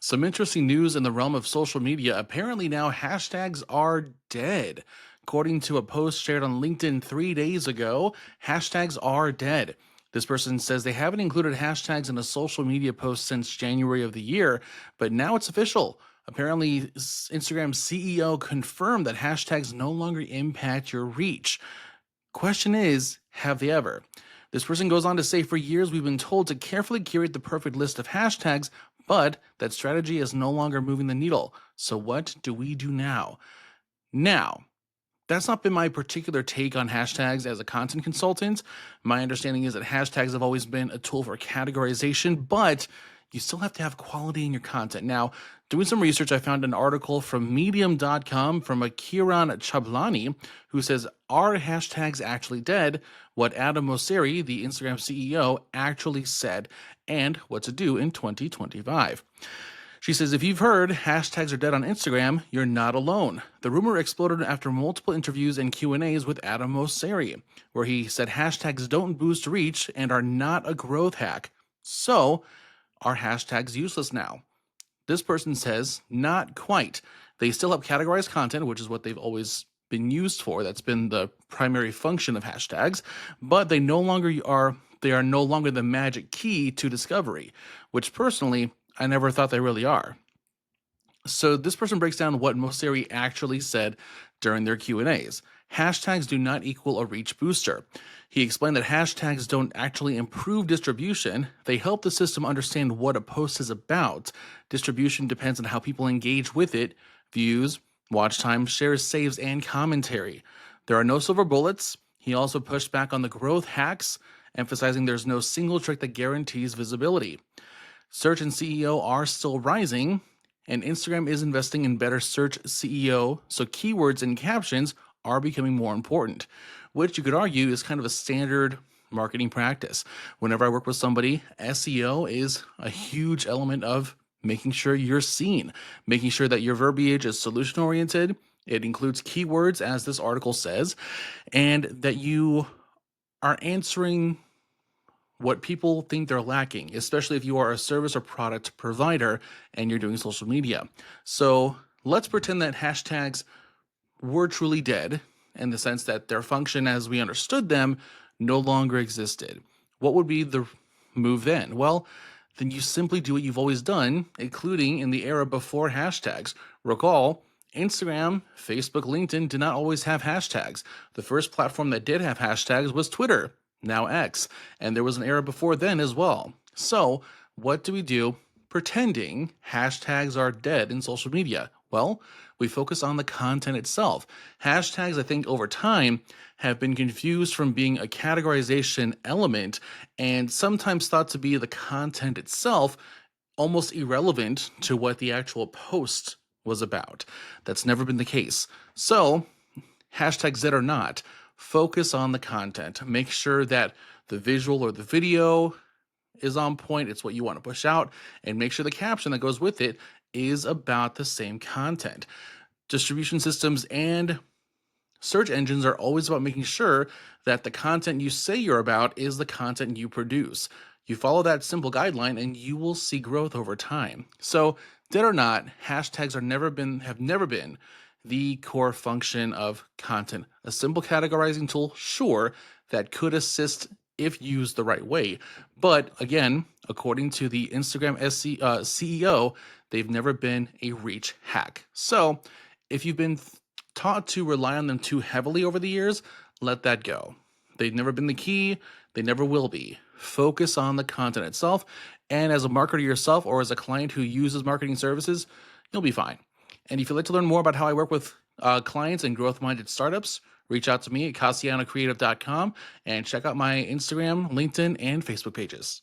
Some interesting news in the realm of social media. Apparently, now hashtags are dead. According to a post shared on LinkedIn 3 days ago, hashtags are dead. This person says they haven't included hashtags in a social media post since January of the year, but now it's official. Apparently, Instagram CEO confirmed that hashtags no longer impact your reach. Question is, have they ever? This person goes on to say, for years we've been told to carefully curate the perfect list of hashtags, but that strategy is no longer moving the needle. So what do we do now? Now, that's not been my particular take on hashtags as a content consultant. My understanding is that hashtags have always been a tool for categorization, but you still have to have quality in your content. Now, doing some research, I found an article from medium.com from a Kiran Chablani who says, are hashtags actually dead? What Adam Mosseri, the Instagram CEO, actually said, and what to do in 2025. She says, if you've heard hashtags are dead on Instagram, you're not alone. The rumor exploded after multiple interviews and Q&As with Adam Mosseri, where he said hashtags don't boost reach and are not a growth hack. So, are hashtags useless now? This person says, not quite. They still have categorized content, which is what they've always been used for. That's been the primary function of hashtags, but they are no longer the magic key to discovery, which personally I never thought they really are. So this person breaks down what Mosseri actually said during their Q&As. Hashtags do not equal a reach booster. He explained that hashtags don't actually improve distribution. They help the system understand what a post is about. Distribution depends on how people engage with it, views, watch time, shares, saves, and commentary. There are no silver bullets. He also pushed back on the growth hacks, emphasizing there's no single trick that guarantees visibility. Search and SEO are still rising, and Instagram is investing in better search SEO, so keywords and captions are becoming more important, which you could argue is kind of a standard marketing practice. Whenever I work with somebody, SEO is a huge element of making sure you're seen, making sure that your verbiage is solution oriented. It includes keywords, as this article says, and that you are answering what people think they're lacking, especially if you are a service or product provider and you're doing social media. So let's pretend that hashtags were truly dead in the sense that their function as we understood them no longer existed. What would be the move then? Well, then you simply do what you've always done, including in the era before hashtags. Recall, Instagram, Facebook, LinkedIn did not always have hashtags. The first platform that did have hashtags was Twitter, now X, and there was an era before then as well. So, what do we do pretending hashtags are dead in social media? Well, we focus on the content itself. Hashtags, I think, over time have been confused from being a categorization element and sometimes thought to be the content itself, almost irrelevant to what the actual post was about. That's never been the case. So, hashtags dead or not, focus on the content. Make sure that the visual or the video is on point. It's what you want to push out, and make sure the caption that goes with it is about the same content. Distribution systems and search engines are always about making sure that the content you say you're about is the content you produce. You follow that simple guideline and you will see growth over time. So, dead or not, hashtags have never been the core function of content. A simple categorizing tool, sure, that could assist if used the right way. But again, according to the Instagram CEO, they've never been a reach hack. So if you've been taught to rely on them too heavily over the years, let that go. They've never been the key. They never will be. Focus on the content itself. And as a marketer yourself or as a client who uses marketing services, you'll be fine. And if you'd like to learn more about how I work with clients and growth-minded startups, reach out to me at CassianoCreative.com and check out my Instagram, LinkedIn, and Facebook pages.